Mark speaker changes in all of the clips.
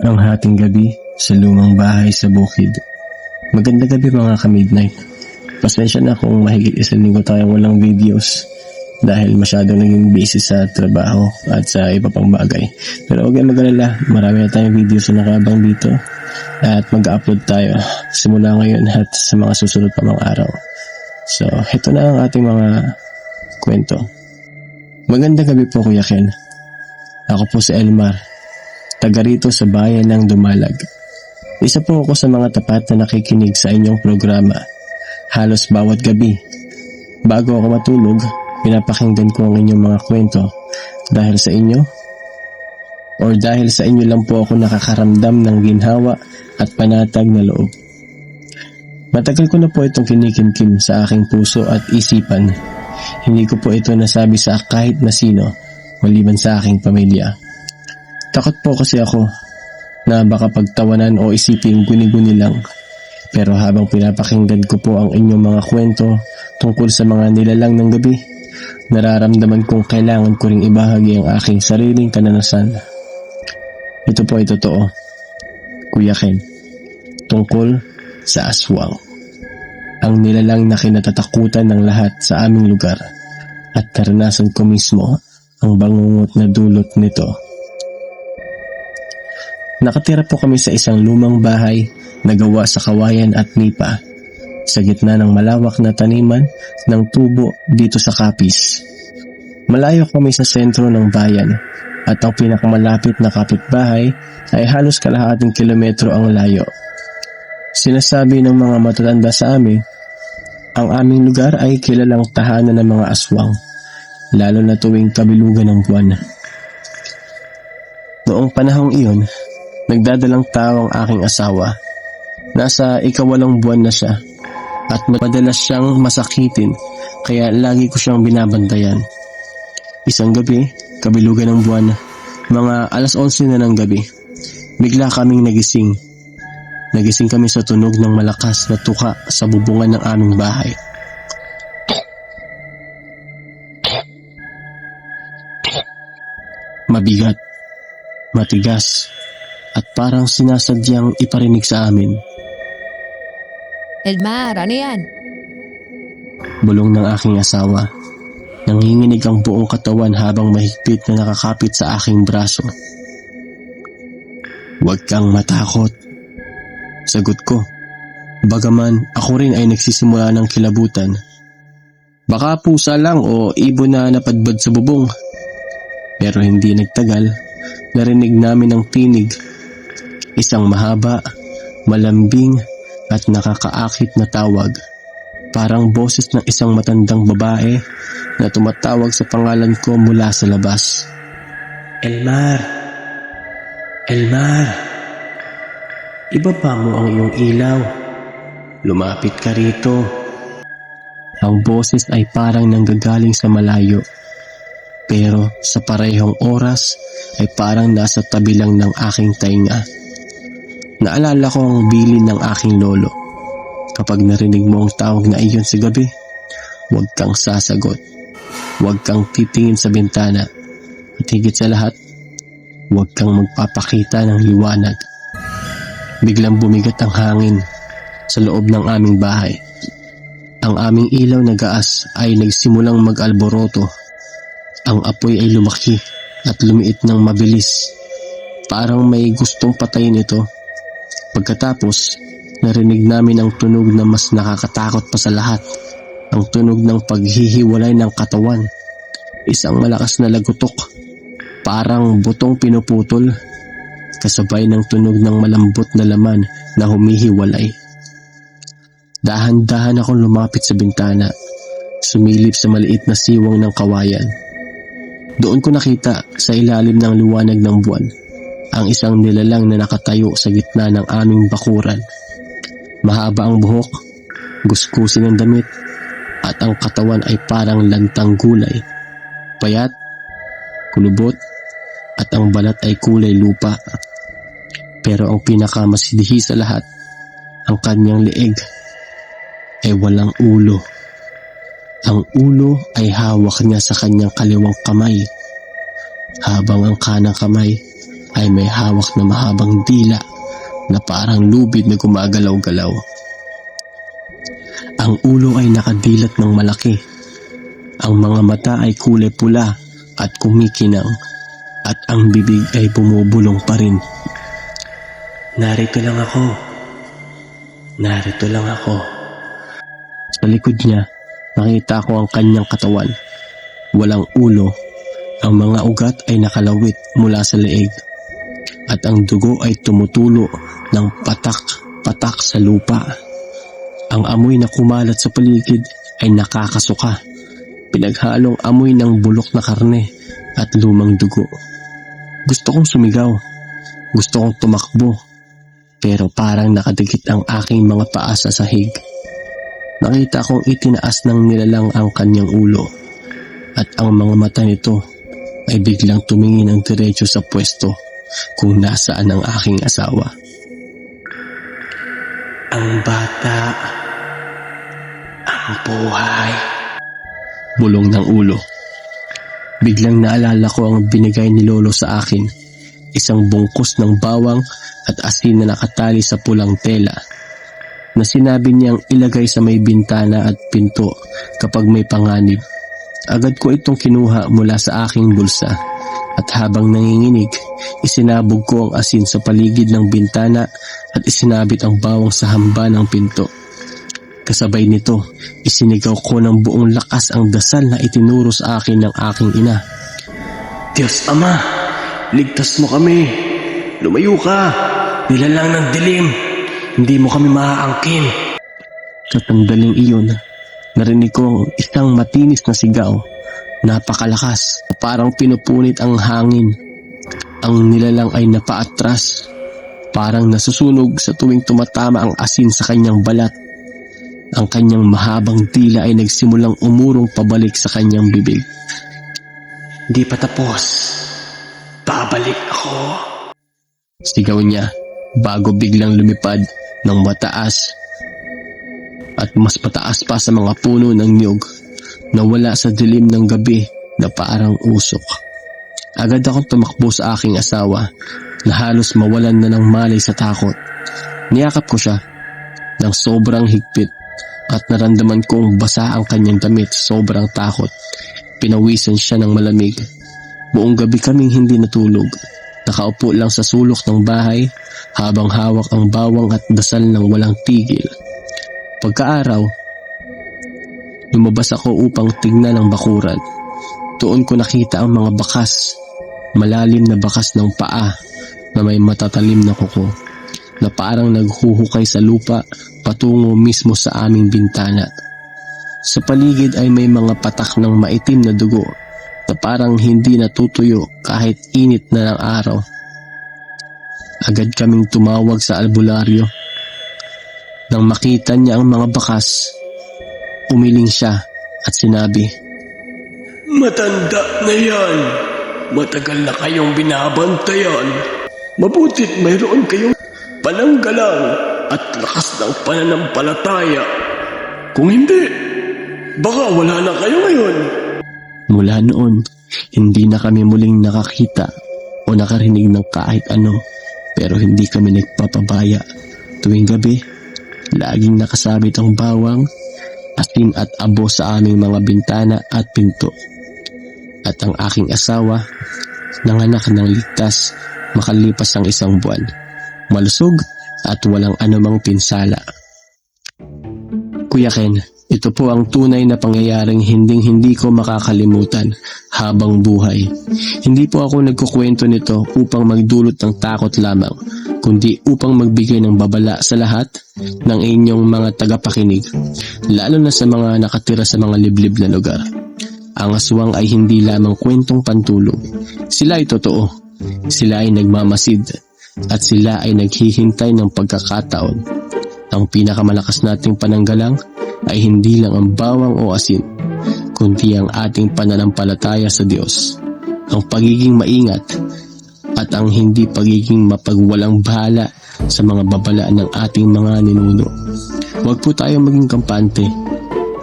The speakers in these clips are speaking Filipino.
Speaker 1: Ang hating gabi sa lumang bahay sa bukid. Magandang gabi mga ka-midnight. Pasensya na kung mahigit isang linggo tayong walang videos dahil masyadong naging busy sa trabaho at sa iba pang bagay. Pero huwag kayong mag-alala, marami na tayong videos na nakabang dito at mag-upload tayo simula ngayon at sa mga susunod pa mga araw. So, ito na ang ating mga kwento. Magandang gabi po Kuya Ken. Ako po si Elmar, taga rito sa bayan ng Dumalag. Isa po ako sa mga tapat na nakikinig sa inyong programa halos bawat gabi. Bago ako matulog, pinapakinggan ko ang inyong mga kwento dahil sa inyo or dahil sa inyo lang po ako nakakaramdam ng ginhawa at panatag na loob. Matagal ko na po itong kinikimkim sa aking puso at isipan. Hindi ko po ito nasabi sa kahit na sino maliban sa aking pamilya. Takot po kasi ako na baka pagtawanan o isiping guni-guni lang. Pero habang pinapakinggan ko po ang inyong mga kwento tungkol sa mga nilalang ng gabi, nararamdaman kong kailangan ko ring ibahagi ang aking sariling kananasan. Ito po ay totoo, Kuya Ken, tungkol sa aswang. Ang nilalang na kinatatakutan ng lahat sa aming lugar at karanasan ko mismo ang bangungot na dulot nito. Nakatira po kami sa isang lumang bahay na gawa sa kawayan at nipa sa gitna ng malawak na taniman ng tubo dito sa Capiz. Malayo kami sa sentro ng bayan at ang pinakamalapit na kapitbahay ay halos kalahating kilometro ang layo. Sinasabi ng mga matatanda sa amin, ang aming lugar ay kilalang tahanan ng mga aswang, lalo na tuwing kabilugan ng buwan. Noong panahong iyon, nagdadalang tao ang aking asawa. Nasa ika-8 buwan na siya at madalas siyang masakitin kaya lagi ko siyang binabantayan. Isang gabi, kabilugan ng buwan, mga 11:00 na ng gabi, bigla kaming nagising. Nagising kami sa tunog ng malakas na tuka sa bubungan ng aming bahay. Mabigat, matigas, at parang sinasadyang iparinig sa amin.
Speaker 2: Elmar, ano yan?
Speaker 1: Bulong ng aking asawa. Nanginginig ang buong katawan habang mahigpit na nakakapit sa aking braso. Huwag kang matakot, sagot ko. Bagaman ako rin ay nagsisimula ng kilabutan. Baka pusa lang o ibon na napadbad sa bubong. Pero hindi nagtagal, narinig namin ang tinig. Isang mahaba, malambing at nakakaakit na tawag. Parang boses ng isang matandang babae na tumatawag sa pangalan ko mula sa labas. Elmar! Elmar! Ibaba mo ang iyong ilaw. Lumapit ka rito. Ang boses ay parang nanggagaling sa malayo. Pero sa parehong oras ay parang nasa tabi lang ng aking tainga. Naalala ko ang bilin ng aking lolo. Kapag narinig mo ang tawag na iyon sa gabi, huwag kang sasagot. Huwag kang titingin sa bintana. At higit sa lahat, huwag kang magpapakita ng liwanag. Biglang bumigat ang hangin sa loob ng aming bahay. Ang aming ilaw na gaas ay nagsimulang mag-alboroto. Ang apoy ay lumaki at lumiit ng mabilis. Parang may gustong patayin ito. Pagkatapos, narinig namin ang tunog na mas nakakatakot pa sa lahat. Ang tunog ng paghihiwalay ng katawan. Isang malakas na lagutok. Parang butong pinuputol. Kasabay ng tunog ng malambot na laman na humihiwalay. Dahan-dahan akong lumapit sa bintana. Sumilip sa maliit na siwang ng kawayan. Doon ko nakita sa ilalim ng liwanag ng buwan ang isang nilalang na nakatayo sa gitna ng aming bakuran. Mahaba ang buhok, gusgusin ang damit, at ang katawan ay parang lantang gulay. Payat, kulubot, at ang balat ay kulay lupa. Pero ang pinakamasidhi sa lahat, ang kanyang leeg ay walang ulo. Ang ulo ay hawak niya sa kanyang kaliwang kamay, habang ang kanang kamay ay may hawak na mahabang dila na parang lubid na gumagalaw-galaw. Ang ulo ay nakadilat ng malaki. Ang mga mata ay kulay pula at kumikinang, at ang bibig ay bumubulong pa rin. Narito lang ako. Narito lang ako. Sa likod niya, nakita ko ang kanyang katawan. Walang ulo. Ang mga ugat ay nakalawit mula sa leeg. At ang dugo ay tumutulo ng patak-patak sa lupa. Ang amoy na kumalat sa paligid ay nakakasuka. Pinaghalong amoy ng bulok na karne at lumang dugo. Gusto kong sumigaw. Gusto kong tumakbo. Pero parang nakadikit ang aking mga paa sa sahig. Nakita kong itinaas ng nilalang ang kanyang ulo. At ang mga mata nito ay biglang tumingin ng diretso sa pwesto kung nasaan ang aking asawa. Ang bata, ang buhay. Bulong ng ulo. Biglang naalala ko ang binigay ni Lolo sa akin. Isang bungkus ng bawang at asin na nakatali sa pulang tela, na sinabi niyang ilagay sa may bintana at pinto kapag may panganib. Agad ko itong kinuha mula sa aking bulsa, at habang nanginginig, isinabog ko ang asin sa paligid ng bintana at isinabit ang bawang sa hamba ng pinto. Kasabay nito, isinigaw ko ng buong lakas ang dasal na itinuro sa akin ng aking ina. Diyos Ama, ligtas mo kami. Lumayo ka. Nilalang ng dilim. Hindi mo kami maaangkin. Sa sandaling iyon, narinig ko isang matinis na sigaw. Napakalakas. Parang pinupunit ang hangin. Ang nilalang ay napaatras. Parang nasusunog sa tuwing tumatama ang asin sa kanyang balat. Ang kanyang mahabang dila ay nagsimulang umurong pabalik sa kanyang bibig. Di pa tapos. Babalik ako. Sigaw niya bago biglang lumipad ng mataas at mas pataas pa sa mga puno ng niyog na wala sa dilim ng gabi na parang usok. Agad akong tumakbo sa aking asawa na halos mawalan na ng malay sa takot. Niyakap ko siya ng sobrang higpit at naramdaman kong basa ang kanyang damit sa sobrang takot. Pinawisan siya ng malamig. Buong gabi kaming hindi natulog. Nakaupo lang sa sulok ng bahay habang hawak ang bawang at dasal ng walang tigil. Pagkaaraw, lumabas ako upang tignan ang bakuran. Doon ko nakita ang mga bakas, malalim na bakas ng paa na may matatalim na kuko, na parang naghuhukay sa lupa patungo mismo sa aming bintana. Sa paligid ay may mga patak ng maitim na dugo na parang hindi natutuyo kahit init na ng araw. Agad kaming tumawag sa albularyo. Nang makita niya ang mga bakas, umiling siya at sinabi, "Matanda na yan. Matagal na kayong binabantayan. Mabutit mayroon kayong pananggalang at lakas ng pananampalataya. Kung hindi, baka wala na kayo ngayon." Mula noon, hindi na kami muling nakakita o nakarinig ng kahit ano, pero hindi kami nagpapabaya. Tuwing gabi, laging nakasabit ang bawang, asin at abo sa aming mga bintana at pinto. At ang aking asawa, nanganak ng ligtas makalipas ang 1 buwan, malusog at walang anumang pinsala. Kuya Ken, ito po ang tunay na pangyayaring hindi ko makakalimutan habang buhay. Hindi po ako nagkukwento nito upang magdulot ng takot lamang, kundi upang magbigay ng babala sa lahat ng inyong mga tagapakinig, lalo na sa mga nakatira sa mga liblib na lugar. Ang aswang ay hindi lamang kwentong pantulog. Sila ay totoo. Sila ay nagmamasid at sila ay naghihintay ng pagkakataon. Ang pinakamalakas nating pananggalang ay hindi lang ang bawang o asin, kundi ang ating pananampalataya sa Diyos, ang pagiging maingat at ang hindi pagiging mapagwalang bahala sa mga babala ng ating mga ninuno. Huwag po tayong maging kampante.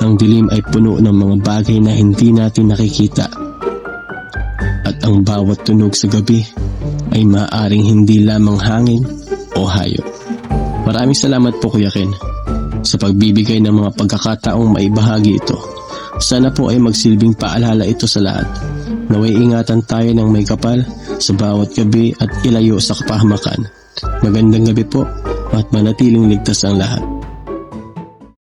Speaker 1: Ang dilim ay puno ng mga bagay na hindi natin nakikita, at ang bawat tunog sa gabi ay maaaring hindi lamang hangin o hayop. Maraming salamat po Kuya Ken sa pagbibigay ng mga pagkakataong maibahagi ito. Sana po ay magsilbing paalala ito sa lahat. Naway ingatan tayo ng may kapal sa bawat gabi at ilayo sa kapahamakan. Magandang gabi po at manatiling ligtas ang lahat.